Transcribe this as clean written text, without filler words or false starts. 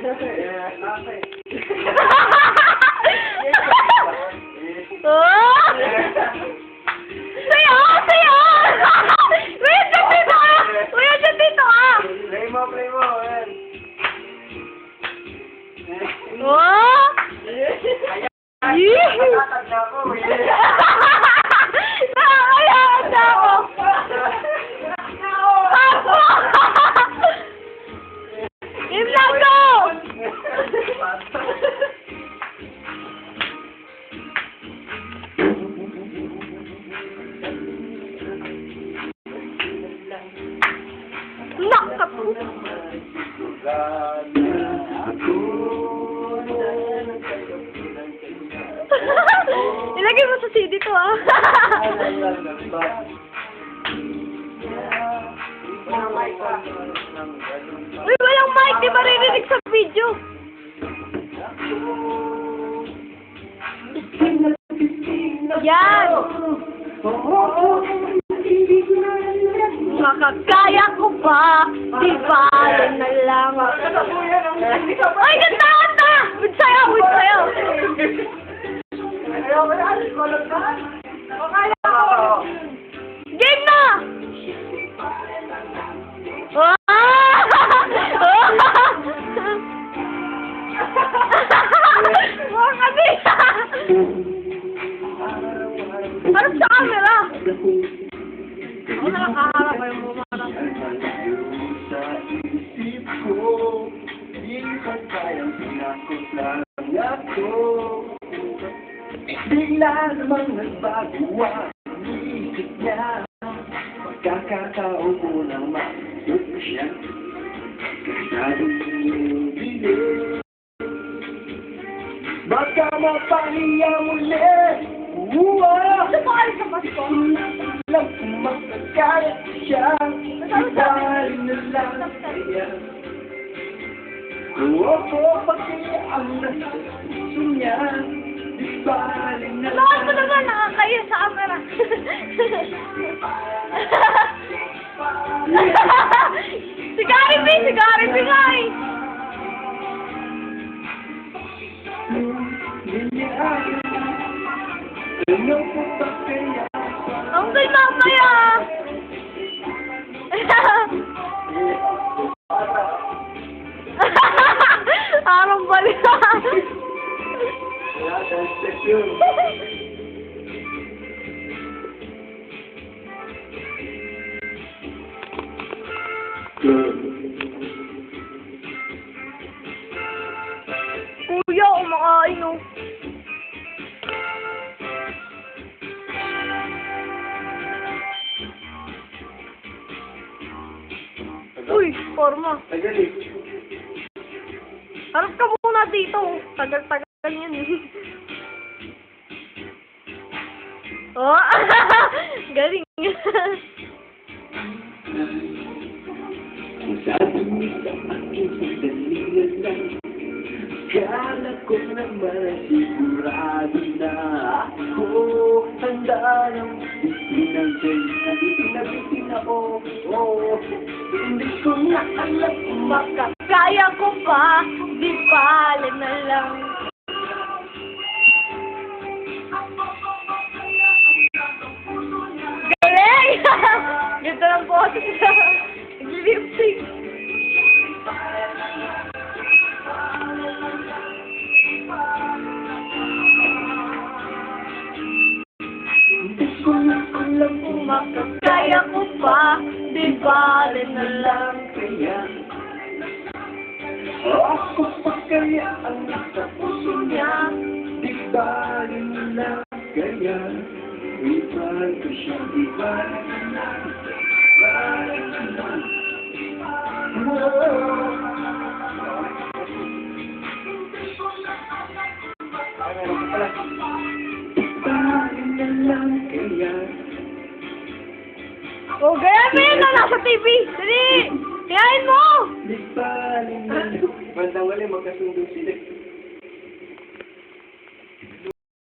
Oh! Sayo! Sayo! Wait, dyan dito ah! Wait, dyan dito ah! Play mo, ayan. Oh! Nakakatag na ako, Nakakayaan na ako! Ako! I-vlog ko! Nakapo! Ilagay mo sa CD to ah. Uy, walang mic, di ba ririnig sa video? Yan! Makakaya ko ba? Di ba na lang? Ay, ganda! Ganda! With sayaw! With sayaw! Ayaw ko na, kolot na. Kaya ko. Game na! Ah! Mga kami! Harap sa camera! Ako na lang kaharap kayo mo marap. Sa isip ko, di ko kayang sinakot lang ako. Bigla namang nagbago ang isip niya. Pagkakataon ko nang maisip siya. Kasadong pinili. Baka mapahiya muli. Gusto mo kayo sa pasko? Lang kung makakaya siya. Ibalik na lang kaya. Oo, pati ang nasa puso niya. Ibalik na Lakas ko naman nakakaya sa camera. Si Gary B! Si Gary B nga eh! Ang gay mamaya! Arang balik. Kuya, kumakain oh. Uy, forma. Harap ka muna dito. Tagal-tagal yan eh. Oh, galing. Kala ko naman sigurado na ako handa ng nabitin ako. Oh, hindi ko na alam kung Kaya ko pa, di bale na lang. Galing! Ganda ng boses sa lip-sync. Hindi ko na alam kung Kaya ko pa, di bale na lang. kaya. Ako pa kaya ang nasa puso niya. Di ba rin lang kaya. Ibal ko siya, di ba rin lang. Oh, gayamin na nasa TV! Dali! Kayain mo! Di ba rin lang. Bandang wala, magkasundo sila.